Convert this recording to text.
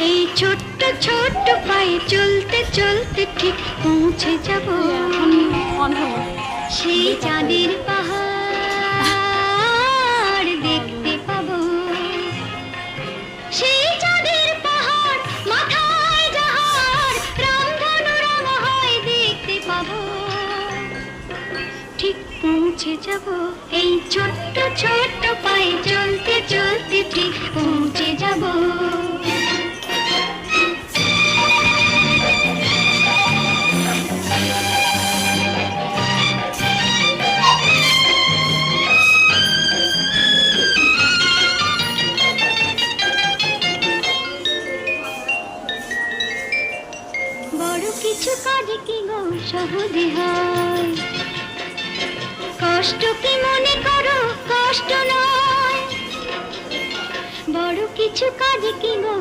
এই ছোট্ট ছোট্ট পায়ে চলতে চলতে ঠিক পৌঁছে যাব সেই চাঁদের পাহাড় দেখতে পাবো। সেই চাঁদের পাহাড় মাথায় যাহার রামধনু রং হয় দেখতে পাবো। ঠিক পৌঁছে যাব এই ছোট্ট ছোট্ট পায়ে চলতে চলতে ঠিক পৌঁছে যাব। বড় কিছু কাজ কি গো সহজে হয়, কষ্ট কি মনে করো কষ্ট নয়। বড় কিছু কাজ কি গো